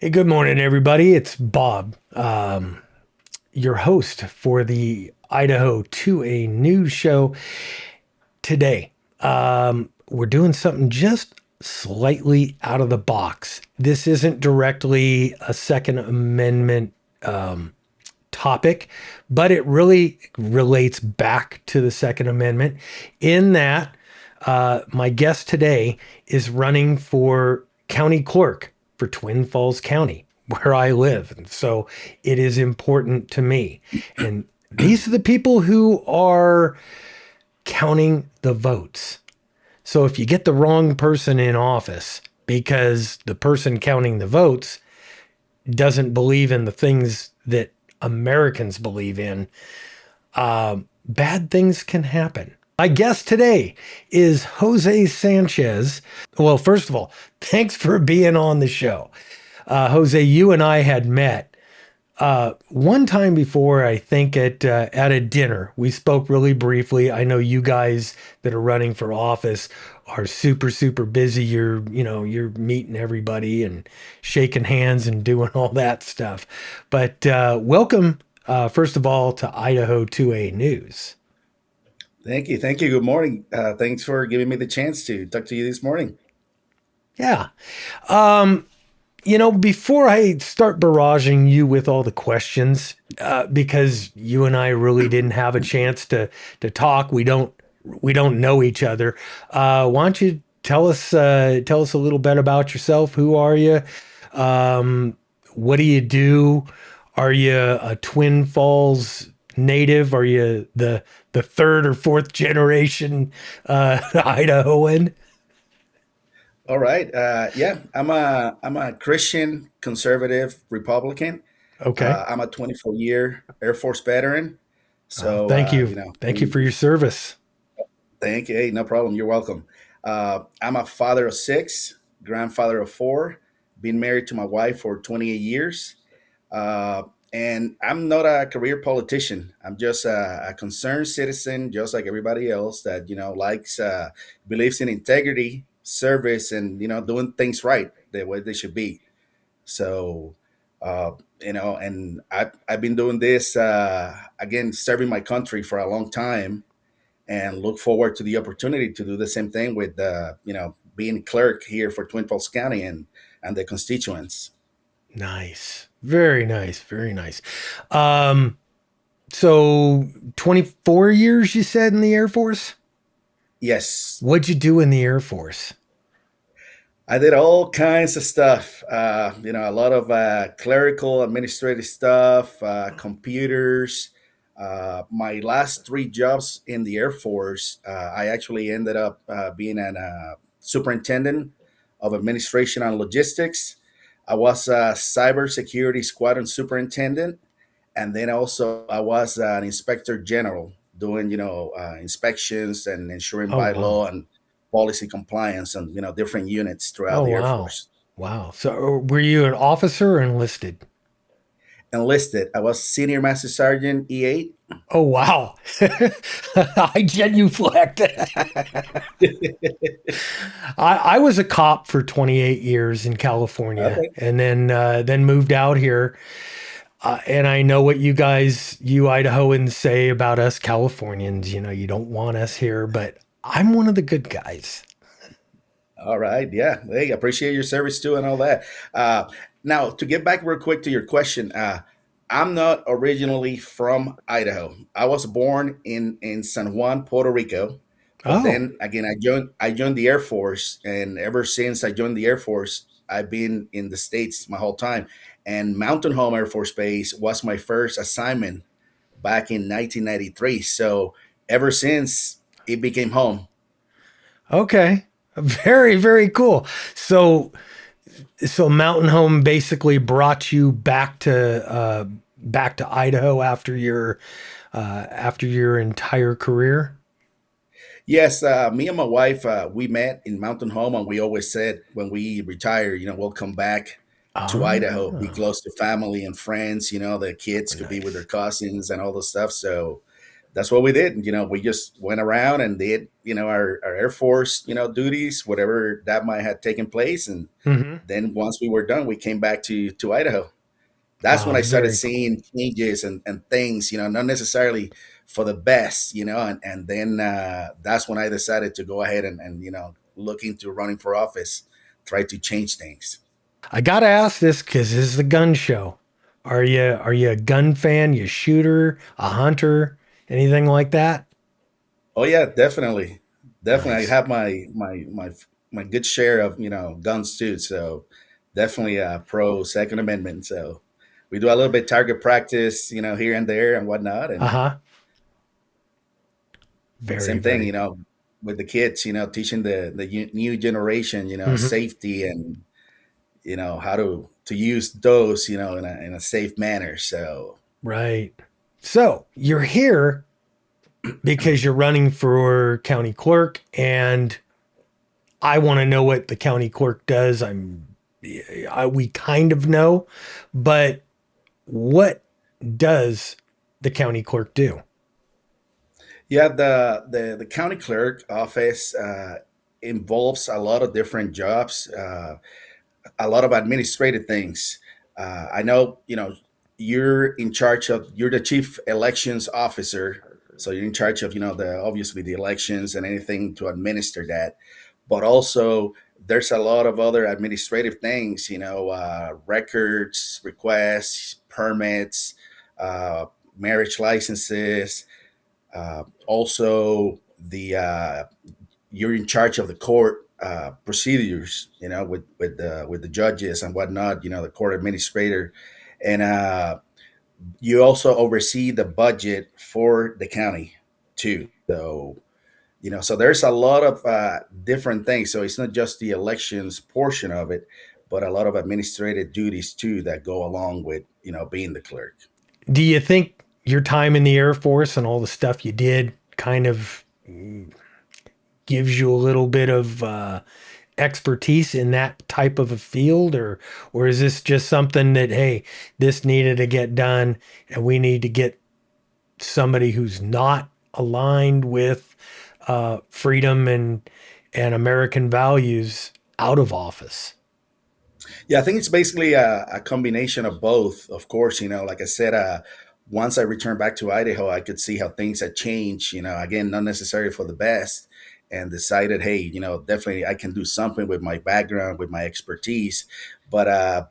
Hey, good morning, everybody. It's Bob, your host for the Idaho 2A News Show today. We're doing something just slightly out of the box. This isn't directly a Second Amendment topic, but it really relates back to the Second Amendment in that my guest today is running for county clerk for Twin Falls County, where I live. And so it is important to me. And these are the people who are counting the votes. So if you get the wrong person in office because the person counting the votes doesn't believe in the things that Americans believe in, bad things can happen. My guest today is Jose Sanchez. Well, first of all, thanks for being on the show. Jose, you and I had met one time before, I think at a dinner. We spoke really briefly. I know you guys that are running for office are super busy. You're meeting everybody and shaking hands and doing all that stuff. But welcome, first of all, to Idaho 2A News. Thank you. Thank you. Good morning. Thanks for giving me the chance to talk to you this morning. Yeah. Um, Before I start barraging you with all the questions, because you and I really didn't have a chance to talk, we don't know each other. Why don't you tell us a little bit about yourself? Who are you? Um, what do you do? Are you a Twin Falls native? Are you the third or fourth generation Idahoan? All right. Yeah, I'm a Christian conservative Republican. Okay. I'm a 24-year Air Force veteran. So Thank you. Thank you we for your service. thank you. Hey, no problem. You're welcome. I'm a father of six, grandfather of four. Been married to my wife for 28 years. Uh, and I'm not a career politician. I'm just a concerned citizen, just like everybody else that likes believes in integrity, service, and doing things right the way they should be. So, and I've been doing this again, serving my country for a long time, and look forward to the opportunity to do the same thing with being clerk here for Twin Falls County and the constituents. Nice. Very nice. Very nice. Um, so 24 years you said in the Air Force? Yes. What'd you do in the Air Force? I did all kinds of stuff. A lot of clerical, administrative stuff, computers. My last three jobs in the Air Force, I actually ended up being a superintendent of administration and logistics. I was a cybersecurity squadron superintendent, and then also I was an inspector general doing inspections and ensuring Oh by wow. law and policy compliance and different units throughout Oh the Air wow. Force. Wow. So were you an officer or enlisted? Enlisted, I was senior master sergeant E8. Oh wow. I genuflect. I was a cop for 28 years in California Okay. and then moved out here. And I know what you Idahoans say about us Californians. You don't want us here, but I'm one of the good guys. All right. Yeah. Hey, appreciate your service too and all that. Uh, Now, to get back real quick to your question, I'm not originally from Idaho. I was born in San Juan, Puerto Rico, but Oh, then again, I joined the Air Force, and ever since I joined the Air Force, I've been in the States my whole time. And Mountain Home Air Force Base was my first assignment back in 1993. So ever since, it became home. okay. Very cool. So Mountain Home basically brought you back to Idaho after your entire career. Yes, me and my wife, we met in Mountain Home, and we always said when we retire, we'll come back to Idaho, be Ah, close to family and friends. The kids could be with their nice. cousins and all the stuff. So that's what we did. We just went around and did, our Air Force, duties, whatever that might have taken place. And Hmm. then once we were done, we came back to Idaho. That's when I started Very cool. seeing changes and things, not necessarily for the best, and then that's when I decided to go ahead and look into running for office, try to change things. I gotta ask this because this is a gun show. Are you a gun fan? You shooter, a hunter, anything like that? Oh yeah, definitely, definitely. I Nice. have my good share of guns too. So definitely pro Second Amendment. So we do a little bit target practice, here and there and whatnot, Uh and huh. Very, same thing, very cool. with the kids, teaching the new generation, Hmm. safety and how to use those, in a safe manner. So Right. So you're here because you're running for county clerk, and I want to know what the county clerk does. We kind of know, but what does the county clerk do? yeah, the county clerk office involves a lot of different jobs. A lot of administrative things. I know, you're the chief elections officer, so you're in charge of, the obviously the elections and anything to administer that. But also, there's a lot of other administrative things, records, requests, permits, uh, marriage licenses, also the you're in charge of the court procedures, with the judges and whatnot, the court administrator, and you also oversee the budget for the county too. So there's a lot of different things. So it's not just the elections portion of it, but a lot of administrative duties too that go along with being the clerk. Do you think your time in the Air Force and all the stuff you did kind of gives you a little bit of expertise in that type of a field, or is this just something that, hey, this needed to get done and we need to get somebody who's not aligned with freedom and American values out of office? Yeah, I think it's basically a combination of both. Of course, like I said, once I returned back to Idaho, I could see how things had changed. Again, not necessarily for the best, and decided, hey, definitely I can do something with my background, with my expertise. But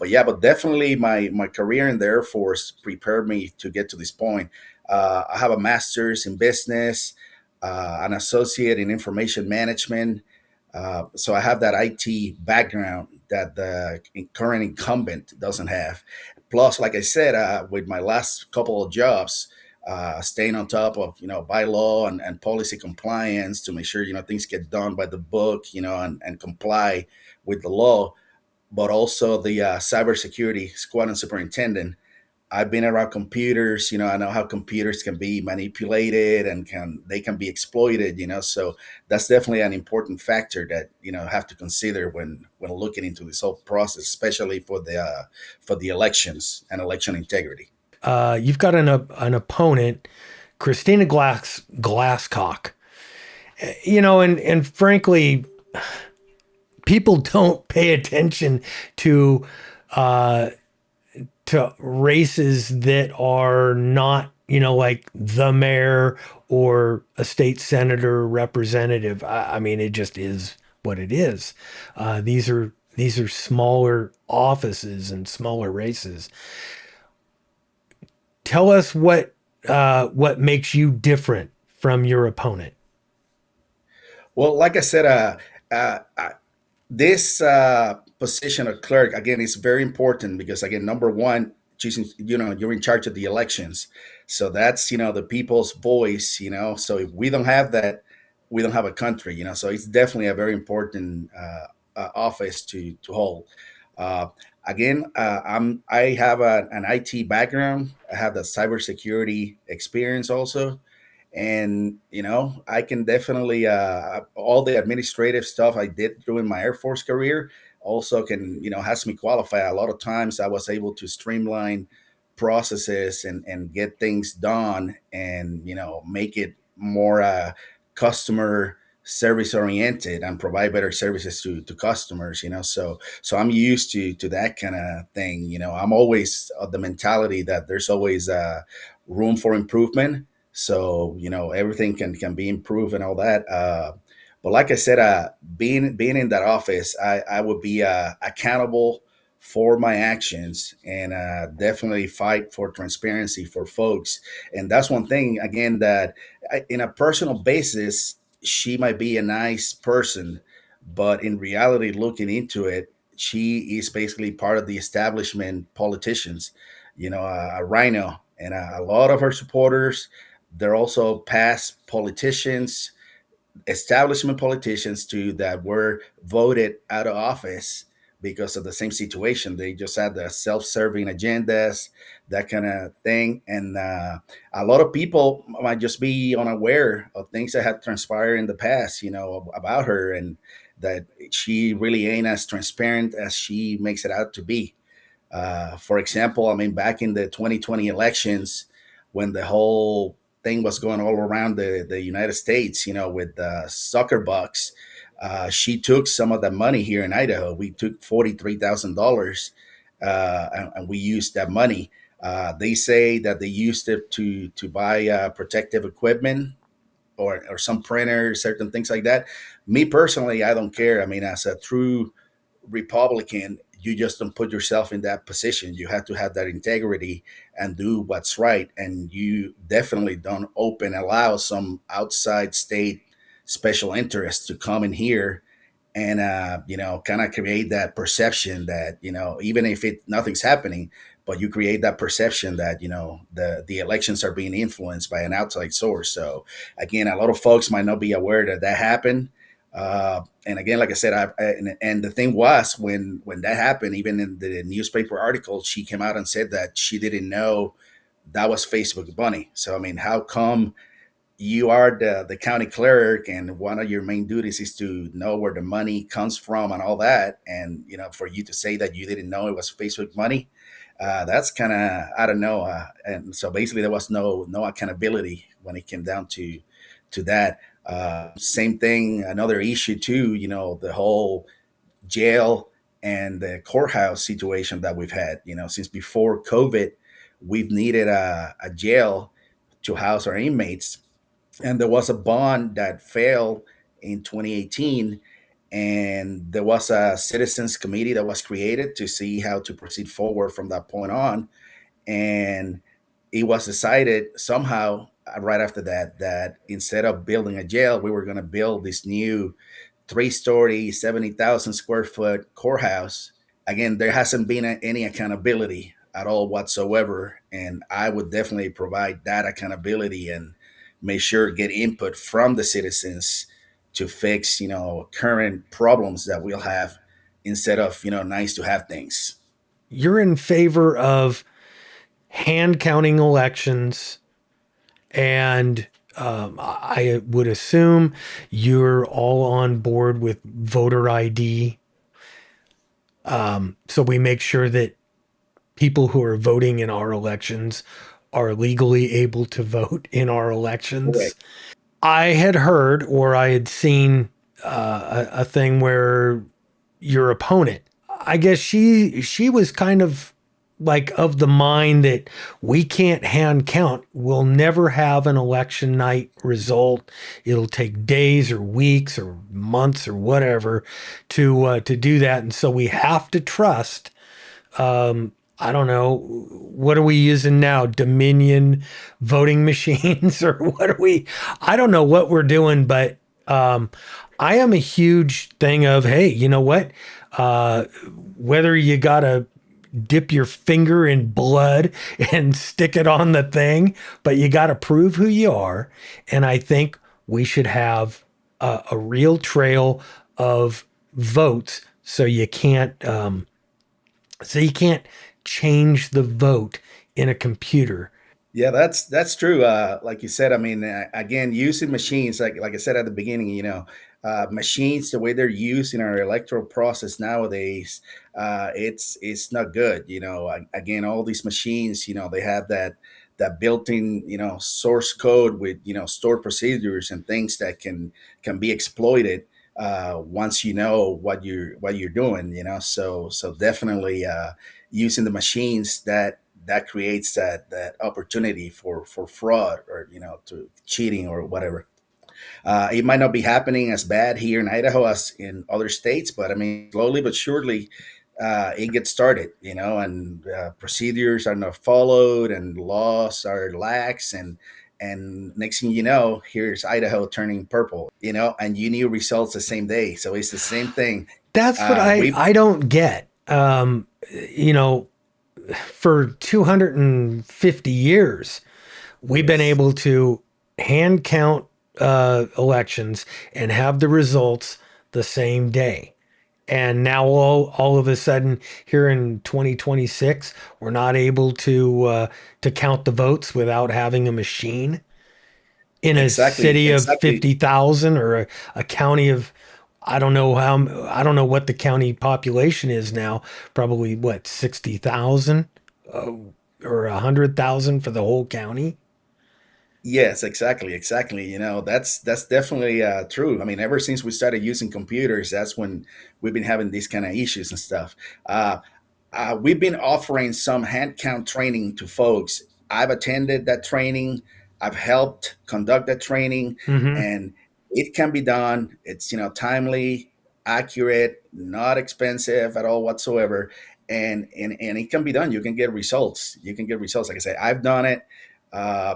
yeah, but definitely my career in the Air Force prepared me to get to this point. I have a master's in business, an associate in information management. So I have that IT background that the current incumbent doesn't have. Plus, like I said, with my last couple of jobs, staying on top of bylaw and policy compliance to make sure things get done by the book, and comply with the law. But also the cybersecurity squad and superintendent. I've been around computers, I know how computers can be manipulated and they can be exploited, so that's definitely an important factor that, have to consider when looking into this whole process, especially for the elections and election integrity. You've got an opponent, Christina Glasscock. And frankly, people don't pay attention to uh, to races that are not, like the mayor or a state senator or representative. I mean, it just is what it is. These are smaller offices and smaller races. Tell us what makes you different from your opponent. Well, like I said, this position of clerk again is very important because, again, number one, choosing, you're in charge of the elections, so that's the people's voice. So if we don't have that, we don't have a country. So it's definitely a very important office to hold. uh, Again, I have an IT background. I have the cybersecurity experience also, and I can definitely all the administrative stuff I did during my Air Force career also can has me qualify. A lot of times I was able to streamline processes and get things done, and make it more customer service oriented and provide better services to customers. So I'm used to that kind of thing. I'm always of the mentality that there's always room for improvement. So everything can be improved and all that. But like I said, being in that office, I would be accountable for my actions, and definitely fight for transparency for folks. And that's one thing again that in a personal basis, she might be a nice person, but in reality, looking into it, she is basically part of the establishment politicians, a rhino, and a lot of her supporters. They're also past politicians, establishment politicians too, that were voted out of office because of the same situation. They just had the self-serving agendas, that kind of thing, and a lot of people might just be unaware of things that had transpired in the past, about her, and that she really ain't as transparent as she makes it out to be. For example, I mean, back in the 2020 elections, when the whole thing was going all around the United States, with the soccer bucks, she took some of the money here in Idaho. We took $43,000, and we used that money. They say that they used it to buy protective equipment, or some printers, certain things like that. Me personally, I don't care. I mean, as a true Republican, you just don't put yourself in that position. You have to have that integrity and do what's right. And you definitely don't allow some outside state special interests to come in here and kind of create that perception that even if nothing's happening, but you create that perception that the elections are being influenced by an outside source. So again, a lot of folks might not be aware that that happened. And again, like I said, and the thing was, when that happened, even in the newspaper article, she came out and said that she didn't know that was Facebook money. So I mean, how come you are the county clerk, and one of your main duties is to know where the money comes from and all that, and for you to say that you didn't know it was Facebook money, that's kind of, I don't know. And so basically, there was no accountability when it came down to that. Same thing, another issue too. The whole jail and the courthouse situation that we've had. Since before COVID, we've needed a jail to house our inmates, and there was a bond that failed in 2018, and there was a citizens committee that was created to see how to proceed forward from that point on. And it was decided somehow, right after that, that instead of building a jail, we were going to build this new 3-story, 70,000 square foot courthouse. Again, there hasn't been any accountability at all whatsoever. And I would definitely provide that accountability and make sure get input from the citizens to fix, current problems that we'll have, instead of, nice to have things. You're in favor of hand counting elections, and I would assume you're all on board with voter ID. So we make sure that people who are voting in our elections are legally able to vote in our elections. Correct. I had heard, or I had seen a thing where your opponent, I guess she was kind of like of the mind that we can't hand count. We'll never have an election night result. It'll take days or weeks or months or whatever to do that, and so we have to trust. I don't know, what are we using now? Dominion voting machines or what are we? I don't know what we're doing, but I am a huge thing of, hey, you know what? Uh, Whether you gotta dip your finger in blood and stick it on the thing, but you gotta prove who you are. And I think we should have a real trail of votes, so you can't change the vote in a computer. Yeah, that's true. Like you said, I mean, again, using machines, like I said at the beginning, machines, the way they're used in our electoral process nowadays, it's not good. Again, all these machines, they have that built-in, source code with stored procedures and things that can be exploited once you know what you're doing. So definitely using the machines that creates that opportunity for fraud or to cheating or whatever. It might not be happening as bad here in Idaho as in other states, but I mean, slowly but surely, it gets started, and procedures are not followed, and laws are lax, and next thing you know, here's Idaho turning purple, and you knew results the same day, so it's the same thing. That's what We I don't get. You know, for 250 years, we've been Yes, able to hand count elections and have the results the same day. And now all of a sudden here in 2026, we're not able to count the votes without having a machine in a exactly, city of exactly. 50,000 or a county of I don't know what the county population is now. Probably what 60,000 uh, or 100,000 for the whole county. Yes, exactly, exactly. That's definitely true. I mean, ever since we started using computers, that's when we've been having these kind of issues and stuff. Uh, we've been offering some hand count training to folks. I've attended that training. I've helped conduct that training, Hmm. and it can be done. It's timely, accurate, not expensive at all whatsoever, and it can be done. You can get results. You can get results. Like I said, I've done it. Uh,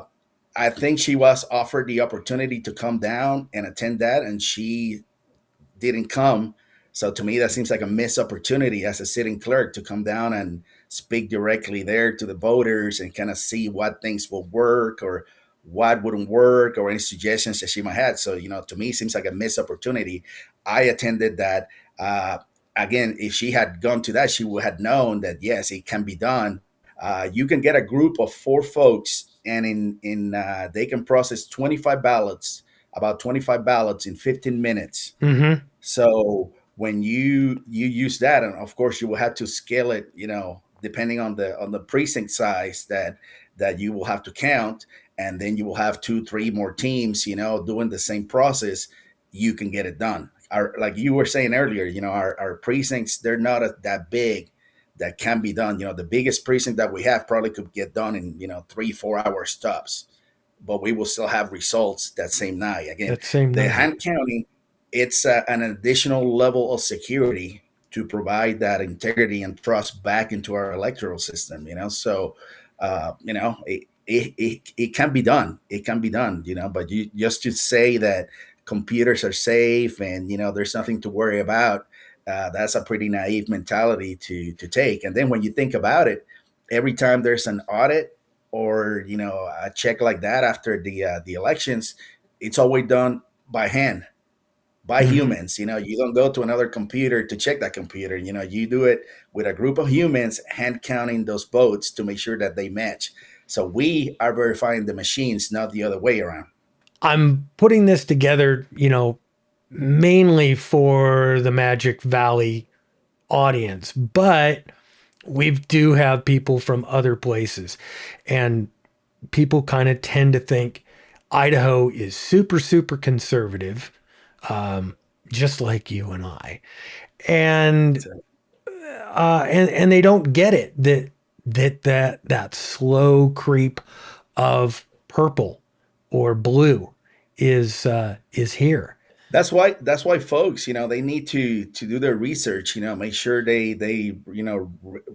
I think she was offered the opportunity to come down and attend that, and she didn't come. So to me, that seems like a missed opportunity as a sitting clerk to come down and speak directly there to the voters and kind of see what things will work or what wouldn't work or any suggestions that she might have. So, to me, it seems like a missed opportunity. I attended that. Again, if she had gone to that, she would have known that, yes, it can be done. You can get a group of four folks, and they can process 25 ballots, about 25 ballots in 15 minutes. Hmm. So when you use that, and of course you will have to scale it, depending on the precinct size that you will have to count, and then you will have two, three more teams, doing the same process. You can get it done. Like you were saying earlier, our precincts, they're not that big that can be done. The biggest precinct that we have probably could get done in 3 4 hour stops, but we will still have results that same night. Again, That same the night. hand counting, it's an additional level of security to provide that integrity and trust back into our electoral system. So it can be done. It can be done. But you just to say that computers are safe and there's nothing to worry about. That's a pretty naive mentality to take. And then when you think about it, every time there's an audit or a check like that after the elections, it's always done by hand, by Hmm. humans. You don't go to another computer to check that computer. You do it with a group of humans hand counting those votes to make sure that they match. So we are verifying the machines, not the other way around. I'm putting this together, mainly for the Magic Valley audience, but we do have people from other places, and people kind of tend to think Idaho is super, super conservative, um, just like you and I, and So and they don't get it that slow creep of purple or blue is here. that's why folks, they need to do their research. Make sure they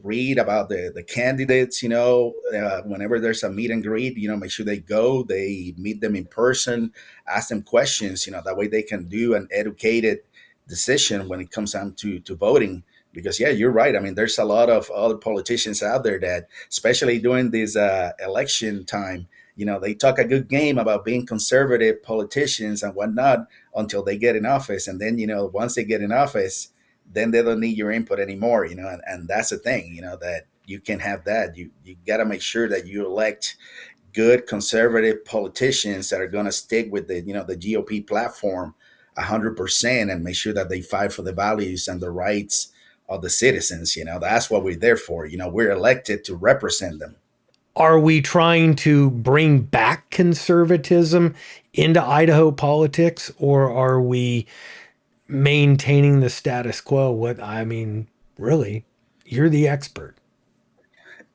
read about the candidates. Whenever there's a meet and greet, make sure they go, they meet them in person, ask them questions. That way they can do an educated decision when it comes down to voting. Because yeah, you're right. I mean, there's a lot of other politicians out there that, especially during this election time, they talk a good game about being conservative politicians and whatnot until they get in office. And then, once they get in office, then they don't need your input anymore, and that's the thing, that you can have that. You got to make sure that you elect good conservative politicians that are going to stick with the GOP platform. 100% and make sure that they fight for the values and the rights of the citizens. That's what we're there for. We're elected to represent them. Are we trying to bring back conservatism into Idaho politics, or are we maintaining the status quo? What I mean, really, you're the expert.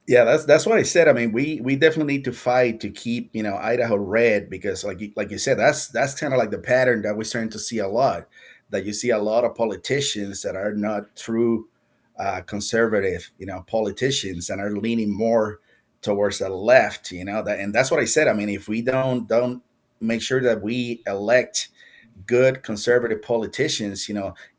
Yeah, that's what I said. I mean, we definitely need to fight to keep Idaho red, because like you said, that's kind of like the pattern that we're starting to see a lot. That you see a lot of politicians that are not true conservative, politicians, and are leaning more towards the left. And that's what I said. I mean, if we don't make sure that we elect good conservative politicians,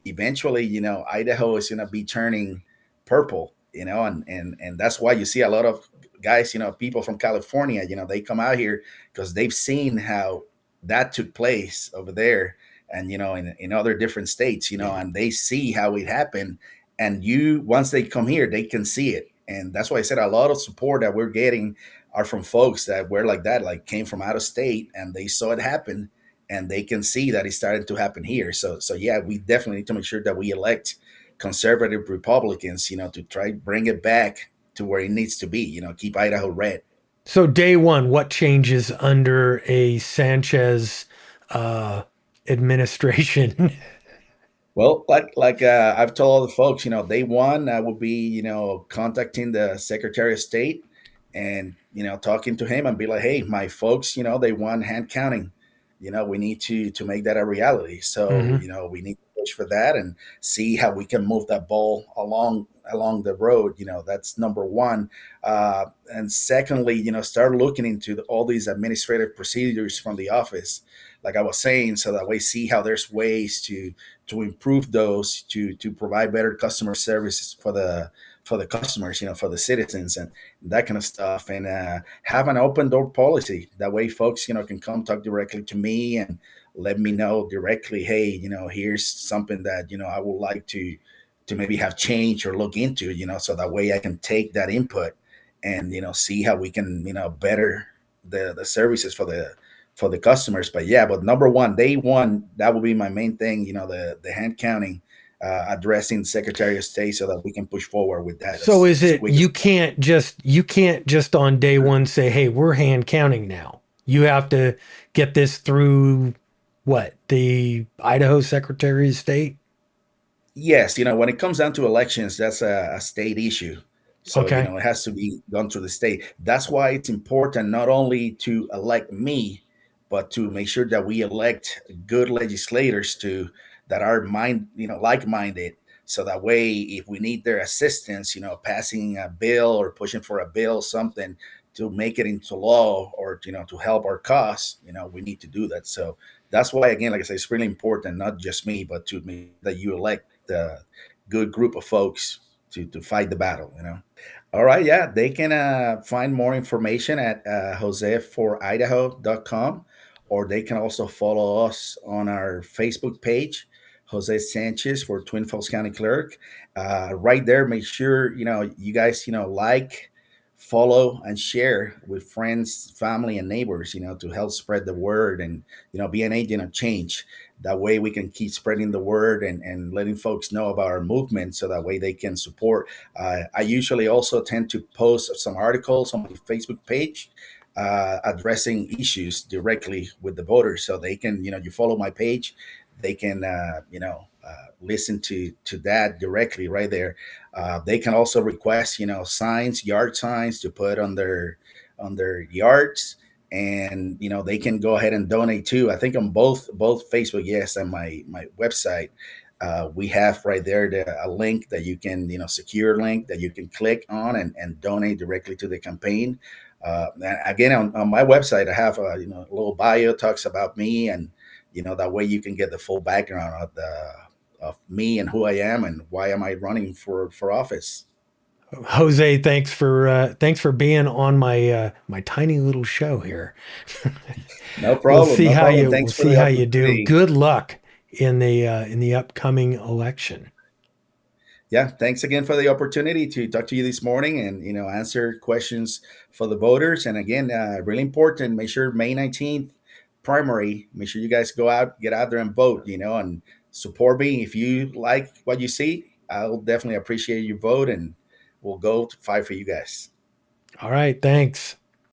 eventually, Idaho is going to be turning purple, and that's why you see a lot of guys, people from California, they come out here because they've seen how that took place over there, and in other different states, and they see how it happened. And once they come here, they can see it. And that's why I said a lot of support that we're getting are from folks that were like that, like came from out of state, and they saw it happen, and they can see that it's starting to happen here. So yeah, we definitely need to make sure that we elect conservative Republicans, to try bring it back to where it needs to be. Keep Idaho red. So, day one, what changes under a Sanchez uh, administration? Well, like I've told all the folks, day one I will be, contacting the Secretary of State, and talking to him and be like, hey, my folks, they want hand counting. We need to make that a reality. So Hmm. we need to push for that and see how we can move that ball along the road. That's number one. And secondly, start looking into all these administrative procedures from the office, like I was saying, so that way see how there's ways to improve those, to provide better customer services for the customers, for the citizens, and that kind of stuff. And have an open door policy. That way folks, can come talk directly to me and let me know directly, hey, here's something that, I would like to maybe have change or look into, so that way I can take that input and, see how we can, better the services for the customers. But yeah, but number one, day one, that will be my main thing. The hand counting, addressing the Secretary of State, so that we can push forward with that So, is as it quick as. you can't just on day one say, "Hey, we're hand counting now." You have to get this through what, the Idaho Secretary of State? Yes, when it comes down to elections, that's a state issue. So, Okay. it has to be done through the state. That's why it's important not only to elect me, but to make sure that we elect good legislators to that are like-minded. So that way, if we need their assistance, passing a bill or pushing for a bill, something to make it into law, or to help our cause, we need to do that. So that's why, again, like I say, it's really important, not just me, but to me, that you elect the good group of folks to fight the battle. All right, yeah, they can find more information at joseforidaho.com, or they can also follow us on our Facebook page, Jose Sanchez for Twin Falls County Clerk. Right there, make sure you guys like, follow, and share with friends, family, and neighbors. To help spread the word and be an agent of change. That way we can keep spreading the word and letting folks know about our movement, so that way they can support. I usually also tend to post some articles on my Facebook page, addressing issues directly with the voters, so they can, you follow my page, they can, listen to that directly right there. They can also request, signs, yard signs to put on their yards, and they can go ahead and donate too. I think on both Facebook, yes, and my website, we have right there a link that you can, secure link that you can click on and donate directly to the campaign. And again, on my website, I have a little bio, talks about me, and that way you can get the full background of me and who I am and why am I running for office. Jose, thanks for being on my tiny little show here. No We'll problem, see no how problem. you we'll Thanks for see the how you do. opportunity. Good luck in the upcoming election. Yeah, thanks again for the opportunity to talk to you this morning and answer questions for the voters. And again, really important, make sure May 19th, primary. Make sure you guys get out there and vote, and support me. If you like what you see, I'll definitely appreciate your vote, and we'll go to fight for you guys. All right, thanks.